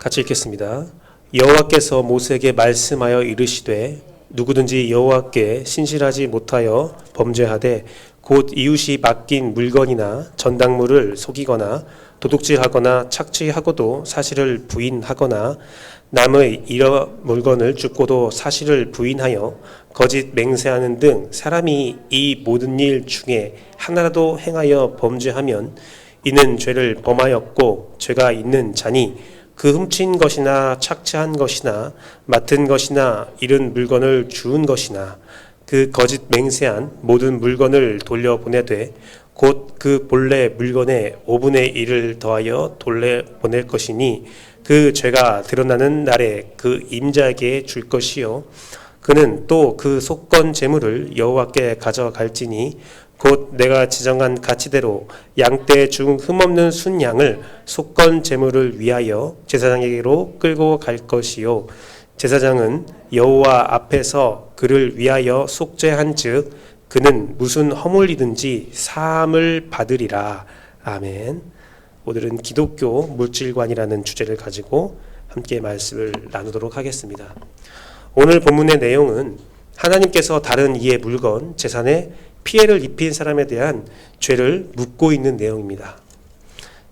같이 읽겠습니다. 여호와께서 모세에게 말씀하여 이르시되 누구든지 여호와께 신실하지 못하여 범죄하되 곧 이웃이 맡긴 물건이나 전당물을 속이거나 도둑질하거나 착취하고도 사실을 부인하거나 남의 이런 물건을 줍고도 사실을 부인하여 거짓 맹세하는 등 사람이 이 모든 일 중에 하나라도 행하여 범죄하면 이는 죄를 범하였고 죄가 있는 자니 그 훔친 것이나 착취한 것이나 맡은 것이나 잃은 물건을 주운 것이나 그 거짓 맹세한 모든 물건을 돌려보내되 곧 그 본래 물건의 5분의 1을 더하여 돌려보낼 것이니 그 죄가 드러나는 날에 그 임자에게 줄 것이요 그는 또 그 속건 재물을 여호와께 가져갈지니 곧 내가 지정한 가치대로 양떼 중 흠없는 순양을 속건 제물을 위하여 제사장에게로 끌고 갈 것이요 제사장은 여호와 앞에서 그를 위하여 속죄한즉 그는 무슨 허물이든지 사함을 받으리라. 아멘. 오늘은 기독교 물질관이라는 주제를 가지고 함께 말씀을 나누도록 하겠습니다. 오늘 본문의 내용은 하나님께서 다른 이의 물건, 재산에 피해를 입힌 사람에 대한 죄를 묻고 있는 내용입니다.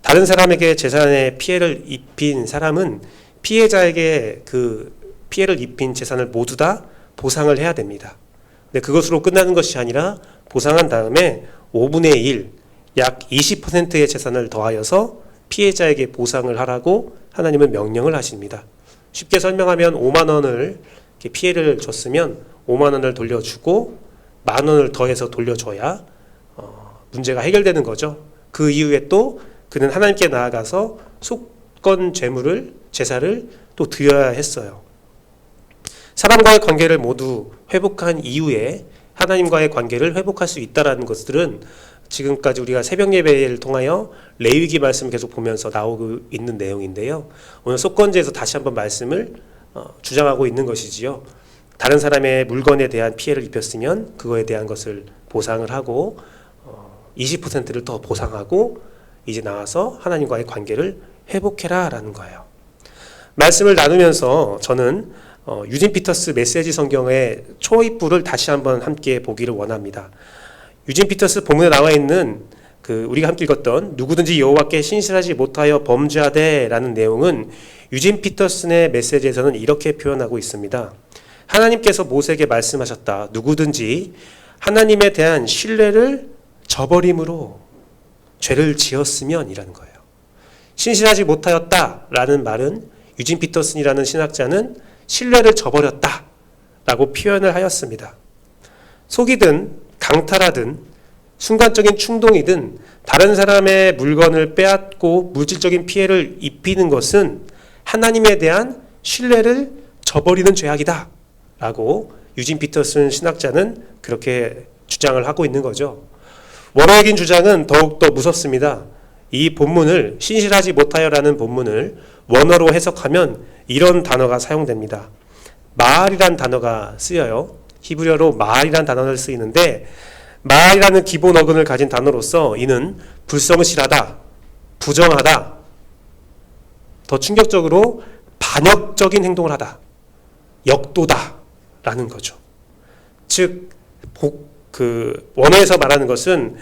다른 사람에게 재산에 피해를 입힌 사람은 피해자에게 그 피해를 입힌 재산을 모두 다 보상을 해야 됩니다. 근데 그것으로 끝나는 것이 아니라 보상한 다음에 5분의 1, 약 20%의 재산을 더하여서 피해자에게 보상을 하라고 하나님은 명령을 하십니다. 쉽게 설명하면 5만 원을 피해를 줬으면 5만 원을 돌려주고 1만 원을 더해서 돌려줘야 문제가 해결되는 거죠. 그 이후에 또 그는 하나님께 나아가서 속건 제사를 또 드려야 했어요. 사람과의 관계를 모두 회복한 이후에 하나님과의 관계를 회복할 수 있다는 것들은 지금까지 우리가 새벽 예배를 통하여 레위기 말씀 계속 보면서 나오고 있는 내용인데요. 오늘 속건제에서 다시 한번 말씀을 주장하고 있는 것이지요. 다른 사람의 물건에 대한 피해를 입혔으면 그거에 대한 것을 보상을 하고 20%를 더 보상하고 이제 나와서 하나님과의 관계를 회복해라 라는 거예요. 말씀을 나누면서 저는 유진 피터스 메시지 성경의 초입부를 다시 한번 함께 보기를 원합니다. 유진 피터스 본문에 나와 있는 우리가 함께 읽었던 누구든지 여호와께 신실하지 못하여 범죄하되 라는 내용은 유진 피터슨의 메시지에서는 이렇게 표현하고 있습니다. 하나님께서 모세에게 말씀하셨다. 누구든지 하나님에 대한 신뢰를 저버림으로 죄를 지었으면 이라는 거예요. 신실하지 못하였다 라는 말은 유진 피터슨이라는 신학자는 신뢰를 저버렸다 라고 표현을 하였습니다. 속이든 강탈하든 순간적인 충동이든 다른 사람의 물건을 빼앗고 물질적인 피해를 입히는 것은 하나님에 대한 신뢰를 저버리는 죄악이다 라고 유진 피터슨 신학자는 그렇게 주장을 하고 있는 거죠. 원어적인 주장은 더욱더 무섭습니다. 이 본문을 신실하지 못하여라는 본문을 원어로 해석하면 이런 단어가 사용됩니다. 마알이란 단어가 쓰여요. 히브리어로 마알이란 단어를 쓰이는데 마알이라는 기본 어근을 가진 단어로서 이는 불성실하다, 부정하다, 더 충격적으로 반역적인 행동을 하다, 역도다 라는 거죠. 즉 원어에서 말하는 것은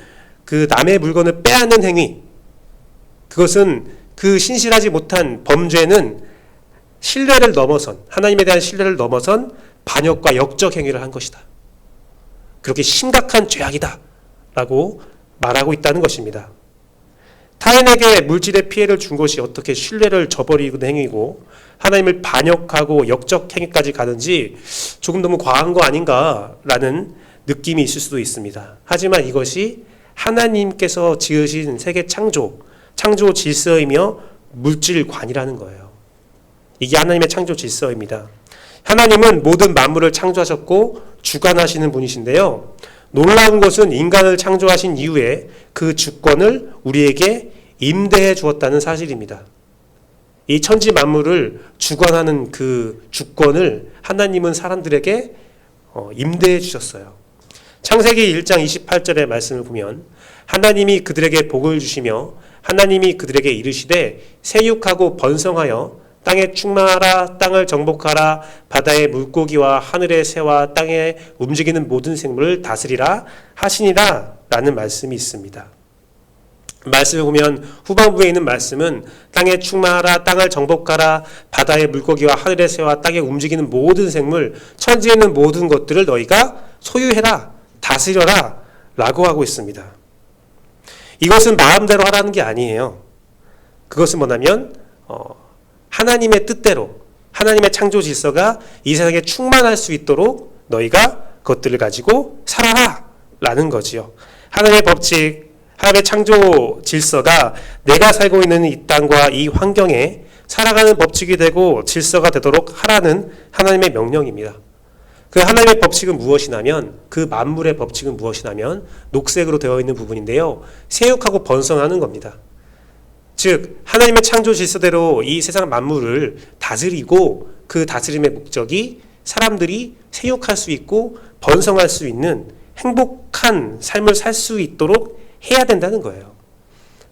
그 남의 물건을 빼앗는 행위, 그것은 그 신실하지 못한 범죄는 신뢰를 넘어선, 하나님에 대한 신뢰를 넘어선 반역과 역적 행위를 한 것이다. 그렇게 심각한 죄악이다 라고 말하고 있다는 것입니다. 타인에게 물질의 피해를 준 것이 어떻게 신뢰를 저버리는 행위고 하나님을 반역하고 역적 행위까지 가는지 조금 너무 과한 거 아닌가라는 느낌이 있을 수도 있습니다. 하지만 이것이 하나님께서 지으신 세계 창조 질서이며 물질관이라는 거예요. 이게 하나님의 창조 질서입니다. 하나님은 모든 만물을 창조하셨고 주관하시는 분이신데요. 놀라운 것은 인간을 창조하신 이후에 그 주권을 우리에게 임대해 주었다는 사실입니다. 이 천지 만물을 주관하는 그 주권을 하나님은 사람들에게 임대해 주셨어요. 창세기 1장 28절의 말씀을 보면 하나님이 그들에게 복을 주시며 하나님이 그들에게 이르시되 세육하고 번성하여 땅에 충만하라, 땅을 정복하라, 바다의 물고기와 하늘의 새와 땅에 움직이는 모든 생물을 다스리라 하시니라 라는 말씀이 있습니다. 말씀을 보면 후반부에 있는 말씀은 땅에 충만하라, 땅을 정복하라, 바다의 물고기와 하늘의 새와 땅에 움직이는 모든 생물, 천지에 있는 모든 것들을 너희가 소유해라, 다스려라 라고 하고 있습니다. 이것은 마음대로 하라는 게 아니에요. 그것은 뭐냐면 하나님의 뜻대로, 하나님의 창조 질서가 이 세상에 충만할 수 있도록 너희가 그것들을 가지고 살아라 라는 거지요. 하나님의 법칙, 하나님의 창조 질서가 내가 살고 있는 이 땅과 이 환경에 살아가는 법칙이 되고 질서가 되도록 하라는 하나님의 명령입니다. 그 하나님의 법칙은 무엇이냐면, 그 만물의 법칙은 무엇이냐면 녹색으로 되어 있는 부분인데요, 세육하고 번성하는 겁니다. 즉 하나님의 창조 질서대로 이 세상 만물을 다스리고, 그 다스림의 목적이 사람들이 세육할 수 있고 번성할 수 있는 행복한 삶을 살 수 있도록 해야 된다는 거예요.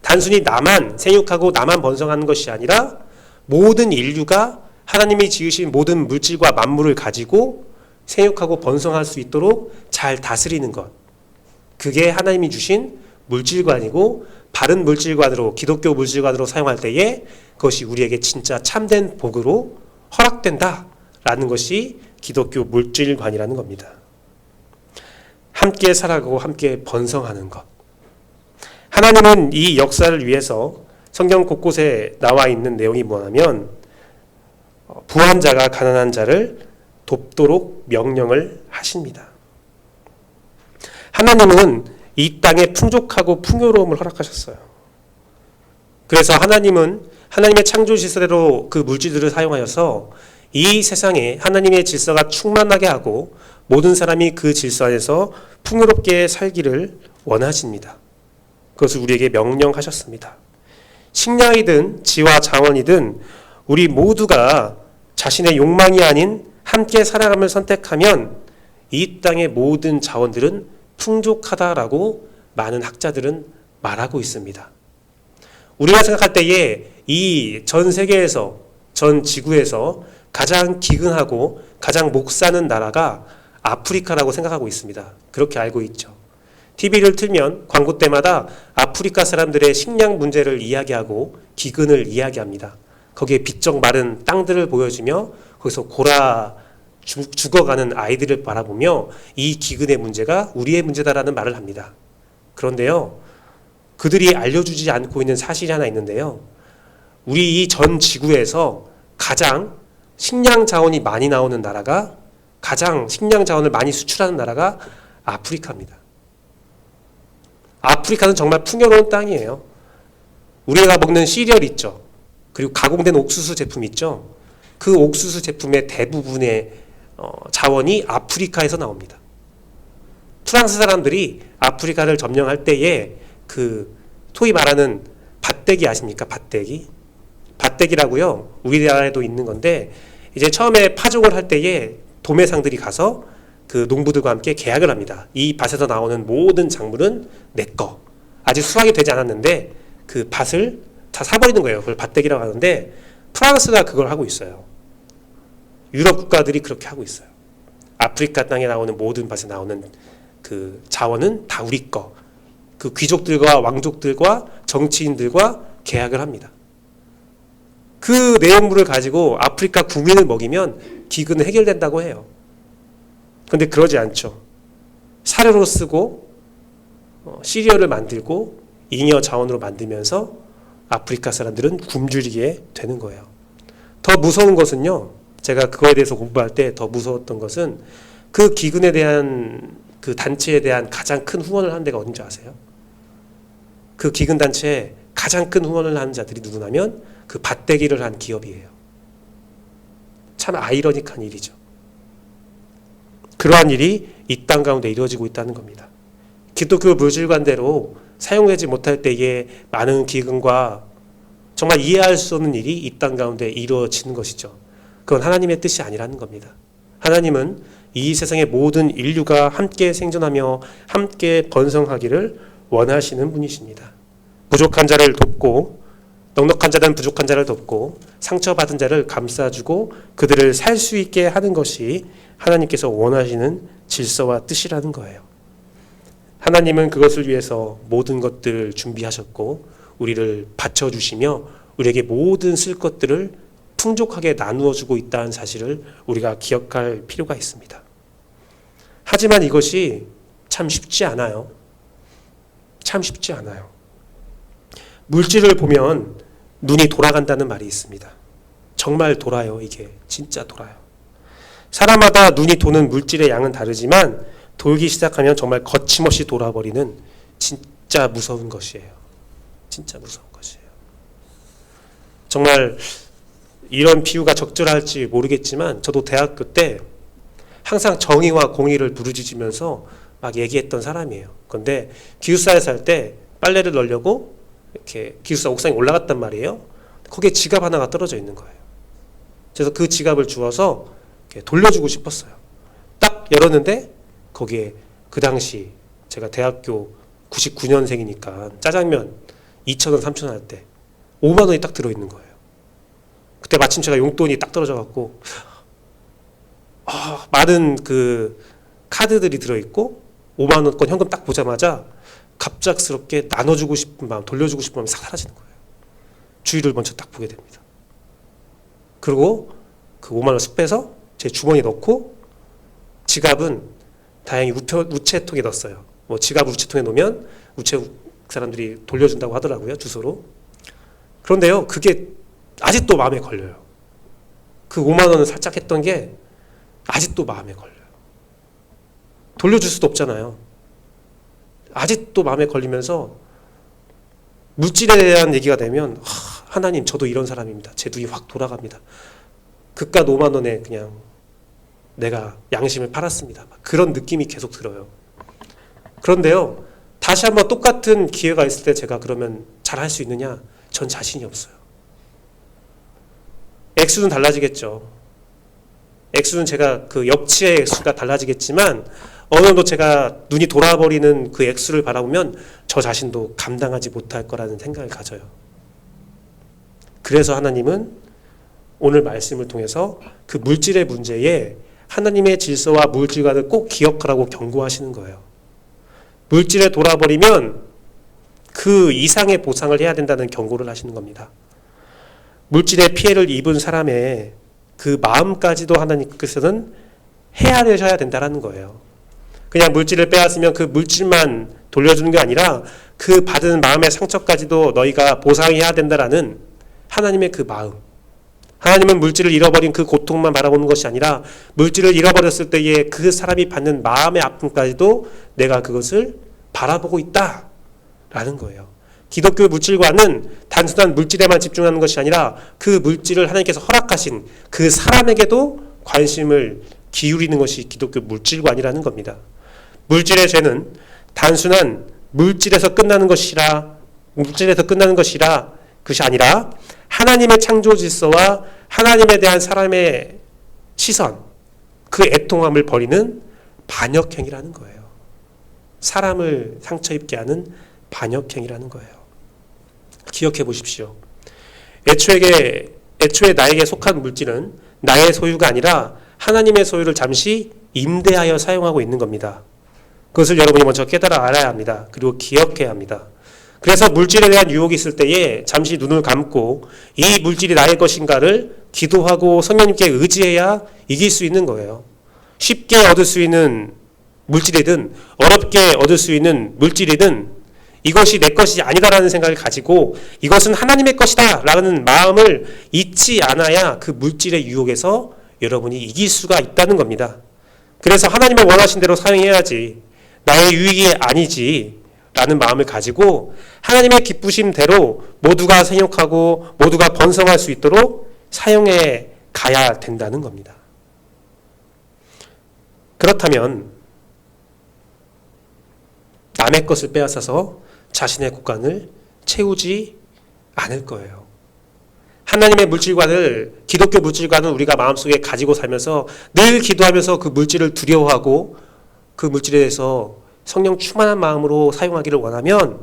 단순히 나만 생육하고 나만 번성하는 것이 아니라 모든 인류가 하나님이 지으신 모든 물질과 만물을 가지고 생육하고 번성할 수 있도록 잘 다스리는 것, 그게 하나님이 주신 물질관이고, 바른 물질관으로, 기독교 물질관으로 사용할 때에 그것이 우리에게 진짜 참된 복으로 허락된다라는 것이 기독교 물질관이라는 겁니다. 함께 살아가고 함께 번성하는 것. 하나님은 이 역사를 위해서 성경 곳곳에 나와 있는 내용이 뭐냐면, 부한 자가 가난한 자를 돕도록 명령을 하십니다. 하나님은 이 땅에 풍족하고 풍요로움을 허락하셨어요. 그래서 하나님은 하나님의 창조 질서대로 그 물질들을 사용하여서 이 세상에 하나님의 질서가 충만하게 하고 모든 사람이 그 질서 안에서 풍요롭게 살기를 원하십니다. 그것을 우리에게 명령하셨습니다. 식량이든 지와 자원이든 우리 모두가 자신의 욕망이 아닌 함께 살아감을 선택하면 이 땅의 모든 자원들은 풍족하다라고 많은 학자들은 말하고 있습니다. 우리가 생각할 때에 이 전 세계에서, 전 지구에서 가장 기근하고 가장 목 사는 나라가 아프리카라고 생각하고 있습니다. 그렇게 알고 있죠. TV를 틀면 광고 때마다 아프리카 사람들의 식량 문제를 이야기하고 기근을 이야기합니다. 거기에 비쩍 마른 땅들을 보여주며 거기서 죽어가는 아이들을 바라보며 이 기근의 문제가 우리의 문제다라는 말을 합니다. 그런데요, 그들이 알려주지 않고 있는 사실이 하나 있는데요, 우리 이 전 지구에서 가장 식량 자원이 많이 나오는 나라가, 가장 식량 자원을 많이 수출하는 나라가 아프리카입니다. 아프리카는 정말 풍요로운 땅이에요. 우리가 먹는 시리얼 있죠. 그리고 가공된 옥수수 제품 있죠. 그 옥수수 제품의 대부분의 자원이 아프리카에서 나옵니다. 프랑스 사람들이 아프리카를 점령할 때에 그 소위 말하는 밭대기 아십니까? 밭대기라고요. 우리나라에도 있는 건데, 이제 처음에 파종을 할 때에 도매상들이 가서 그 농부들과 함께 계약을 합니다. 이 밭에서 나오는 모든 작물은 내 거. 아직 수확이 되지 않았는데 그 밭을 다 사버리는 거예요. 그걸 밭대기라고 하는데, 프랑스가 그걸 하고 있어요. 유럽 국가들이 그렇게 하고 있어요. 아프리카 땅에 나오는 모든 밭에 나오는 그 자원은 다 우리 거. 그 귀족들과 왕족들과 정치인들과 계약을 합니다. 그 내용물을 가지고 아프리카 국민을 먹이면 기근은 해결된다고 해요. 그런데 그러지 않죠. 사료로 쓰고 시리얼을 만들고 잉여 자원으로 만들면서 아프리카 사람들은 굶주리게 되는 거예요. 더 무서운 것은요, 제가 그거에 대해서 공부할 때 더 무서웠던 것은 그 기근에 대한, 그 단체에 대한 가장 큰 후원을 하는 데가 어딘지 아세요? 그 기근 단체에 가장 큰 후원을 하는 자들이 누구냐면 그 밭대기를 한 기업이에요. 참 아이러니한 일이죠. 그러한 일이 이 땅 가운데 이루어지고 있다는 겁니다. 기독교 물질관대로 사용되지 못할 때에 많은 기근과 정말 이해할 수 없는 일이 이 땅 가운데 이루어지는 것이죠. 그건 하나님의 뜻이 아니라는 겁니다. 하나님은 이 세상의 모든 인류가 함께 생존하며 함께 번성하기를 원하시는 분이십니다. 부족한 자를 돕고 넉넉한 자는 부족한 자를 돕고 상처받은 자를 감싸주고 그들을 살 수 있게 하는 것이 하나님께서 원하시는 질서와 뜻이라는 거예요. 하나님은 그것을 위해서 모든 것들을 준비하셨고 우리를 바쳐주시며 우리에게 모든 쓸 것들을 풍족하게 나누어 주고 있다는 사실을 우리가 기억할 필요가 있습니다. 하지만 이것이 참 쉽지 않아요. 참 쉽지 않아요. 물질을 보면 눈이 돌아간다는 말이 있습니다. 정말 돌아요. 이게 진짜 돌아요. 사람마다 눈이 도는 물질의 양은 다르지만 돌기 시작하면 정말 거침없이 돌아버리는 진짜 무서운 것이에요. 진짜 무서운 것이에요. 정말 이런 비유가 적절할지 모르겠지만 저도 대학교 때 항상 정의와 공의를 부르짖으면서 막 얘기했던 사람이에요. 그런데 기숙사에서 할 때 빨래를 널려고 이렇게 기숙사 옥상에 올라갔단 말이에요. 거기에 지갑 하나가 떨어져 있는 거예요. 그래서 그 지갑을 주워서 돌려주고 싶었어요. 딱 열었는데 거기에 그 당시 제가 대학교 99년생이니까 짜장면 2,000원, 3,000원 할 때 5만 원이 딱 들어있는 거예요. 그때 마침 제가 용돈이 딱 떨어져갖고 많은 그 카드들이 들어있고 5만 원권 현금 딱 보자마자 갑작스럽게 나눠주고 싶은 마음, 돌려주고 싶은 마음이 싹 사라지는 거예요. 주위를 먼저 딱 보게 됩니다. 그리고 그 5만 원 쓱 빼서 제 주머니에 넣고 지갑은 다행히 우체통에 넣었어요. 뭐 지갑을 우체통에 놓으면 우체국 사람들이 돌려준다고 하더라고요. 주소로. 그런데요. 그게 아직도 마음에 걸려요. 그 5만 원을 살짝 했던 게 아직도 마음에 걸려요. 돌려줄 수도 없잖아요. 아직도 마음에 걸리면서 물질에 대한 얘기가 되면 하나님 저도 이런 사람입니다. 제 눈이 확 돌아갑니다. 그깟 5만 원에 그냥 내가 양심을 팔았습니다. 그런 느낌이 계속 들어요. 그런데요. 다시 한번 똑같은 기회가 있을 때 제가 그러면 잘할 수 있느냐? 전 자신이 없어요. 액수는 달라지겠죠. 액수는 제가 그 역치의 액수가 달라지겠지만 어느 정도 제가 눈이 돌아버리는 그 액수를 바라보면 저 자신도 감당하지 못할 거라는 생각을 가져요. 그래서 하나님은 오늘 말씀을 통해서 그 물질의 문제에 하나님의 질서와 물질과를 꼭 기억하라고 경고하시는 거예요. 물질에 돌아버리면 그 이상의 보상을 해야 된다는 경고를 하시는 겁니다. 물질의 피해를 입은 사람의 그 마음까지도 하나님께서는 헤아려셔야 된다는 거예요. 그냥 물질을 빼앗으면 그 물질만 돌려주는 게 아니라 그 받은 마음의 상처까지도 너희가 보상해야 된다라는 하나님의 그 마음. 하나님은 물질을 잃어버린 그 고통만 바라보는 것이 아니라 물질을 잃어버렸을 때에 그 사람이 받는 마음의 아픔까지도 내가 그것을 바라보고 있다라는 거예요. 기독교 물질관은 단순한 물질에만 집중하는 것이 아니라 그 물질을 하나님께서 허락하신 그 사람에게도 관심을 기울이는 것이 기독교 물질관이라는 겁니다. 물질의 죄는 단순한 물질에서 끝나는 것이라 그것이 아니라 하나님의 창조 질서와 하나님에 대한 사람의 시선, 그 애통함을 버리는 반역행위라는 거예요. 사람을 상처 입게 하는 반역행위라는 거예요. 기억해 보십시오. 애초에 나에게 속한 물질은 나의 소유가 아니라 하나님의 소유를 잠시 임대하여 사용하고 있는 겁니다. 그것을 여러분이 먼저 깨달아 알아야 합니다. 그리고 기억해야 합니다. 그래서 물질에 대한 유혹이 있을 때에 잠시 눈을 감고 이 물질이 나의 것인가를 기도하고 성령님께 의지해야 이길 수 있는 거예요. 쉽게 얻을 수 있는 물질이든 어렵게 얻을 수 있는 물질이든 이것이 내 것이 아니다라는 생각을 가지고 이것은 하나님의 것이다 라는 마음을 잊지 않아야 그 물질의 유혹에서 여러분이 이길 수가 있다는 겁니다. 그래서 하나님의 원하신 대로 사용해야지 나의 유익이 아니지 라는 마음을 가지고 하나님의 기쁘심대로 모두가 생육하고 모두가 번성할 수 있도록 사용해 가야 된다는 겁니다. 그렇다면 남의 것을 빼앗아서 자신의 곳간을 채우지 않을 거예요. 하나님의 물질관을, 기독교 물질관은 우리가 마음속에 가지고 살면서 늘 기도하면서 그 물질을 두려워하고 그 물질에 대해서 성령 충만한 마음으로 사용하기를 원하면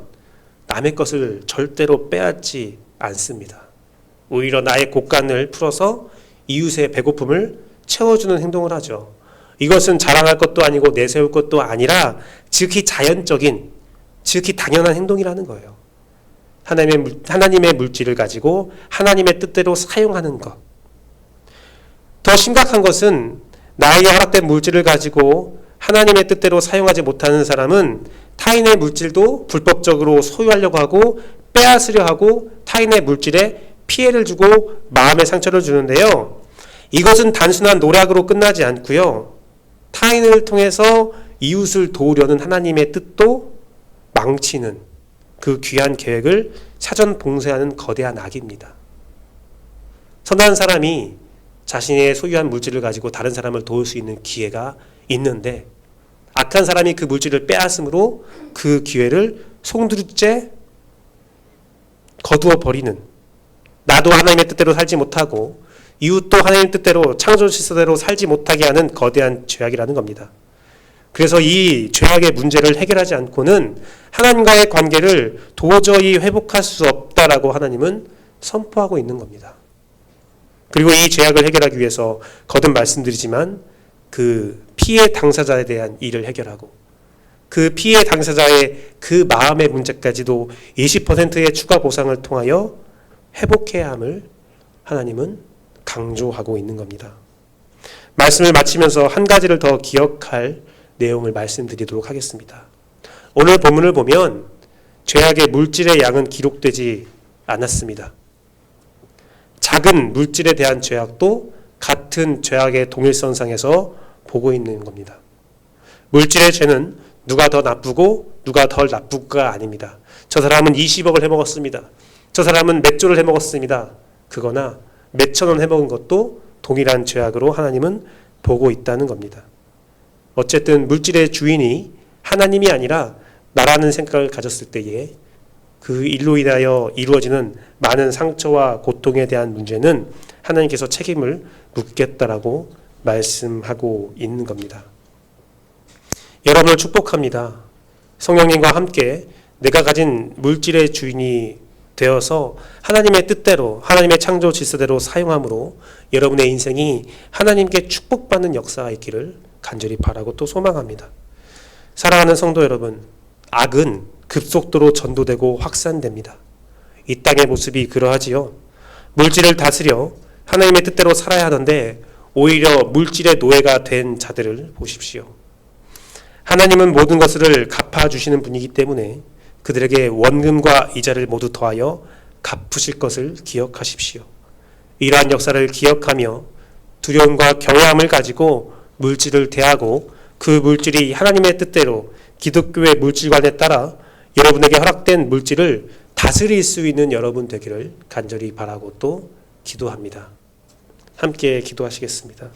남의 것을 절대로 빼앗지 않습니다. 오히려 나의 곡간을 풀어서 이웃의 배고픔을 채워주는 행동을 하죠. 이것은 자랑할 것도 아니고 내세울 것도 아니라 지극히 자연적인, 지극히 당연한 행동이라는 거예요. 하나님의 물질을 가지고 하나님의 뜻대로 사용하는 것. 더 심각한 것은 나에게 허락된 물질을 가지고 하나님의 뜻대로 사용하지 못하는 사람은 타인의 물질도 불법적으로 소유하려고 하고 빼앗으려 하고 타인의 물질에 피해를 주고 마음의 상처를 주는데요. 이것은 단순한 노력으로 끝나지 않고요. 타인을 통해서 이웃을 도우려는 하나님의 뜻도 망치는 그 귀한 계획을 사전 봉쇄하는 거대한 악입니다. 선한 사람이 자신의 소유한 물질을 가지고 다른 사람을 도울 수 있는 기회가 있는데 악한 사람이 그 물질을 빼앗음으로 그 기회를 송두리째 거두어 버리는, 나도 하나님의 뜻대로 살지 못하고 이웃도 하나님의 뜻대로 창조 질서대로 살지 못하게 하는 거대한 죄악이라는 겁니다. 그래서 이 죄악의 문제를 해결하지 않고는 하나님과의 관계를 도저히 회복할 수 없다라고 하나님은 선포하고 있는 겁니다. 그리고 이 죄악을 해결하기 위해서 거듭 말씀드리지만 그 피해 당사자에 대한 일을 해결하고 그 피해 당사자의 그 마음의 문제까지도 20%의 추가 보상을 통하여 회복해야 함을 하나님은 강조하고 있는 겁니다. 말씀을 마치면서 한 가지를 더 기억할 내용을 말씀드리도록 하겠습니다. 오늘 본문을 보면 죄악의 물질의 양은 기록되지 않았습니다. 작은 물질에 대한 죄악도 같은 죄악의 동일선상에서 보고 있는 겁니다. 물질의 죄는 누가 더 나쁘고 누가 덜 나쁘고가 아닙니다. 저 사람은 20억을 해먹었습니다. 저 사람은 몇 조를 해먹었습니다. 그거나 몇천 원 해먹은 것도 동일한 죄악으로 하나님은 보고 있다는 겁니다. 어쨌든 물질의 주인이 하나님이 아니라 나라는 생각을 가졌을 때에 그 일로 인하여 이루어지는 많은 상처와 고통에 대한 문제는 하나님께서 책임을 묻겠다라고 말씀하고 있는 겁니다. 여러분을 축복합니다. 성령님과 함께 내가 가진 물질의 주인이 되어서 하나님의 뜻대로 하나님의 창조 질서대로 사용함으로 여러분의 인생이 하나님께 축복받는 역사가 있기를 간절히 바라고 또 소망합니다. 사랑하는 성도 여러분, 악은 급속도로 전도되고 확산됩니다. 이 땅의 모습이 그러하지요. 물질을 다스려 하나님의 뜻대로 살아야 하는데 오히려 물질의 노예가 된 자들을 보십시오. 하나님은 모든 것을 갚아주시는 분이기 때문에 그들에게 원금과 이자를 모두 더하여 갚으실 것을 기억하십시오. 이러한 역사를 기억하며 두려움과 경외함을 가지고 물질을 대하고 그 물질이 하나님의 뜻대로 기독교의 물질관에 따라 여러분에게 허락된 물질을 다스릴 수 있는 여러분 되기를 간절히 바라고 또 기도합니다. 함께 기도하시겠습니다.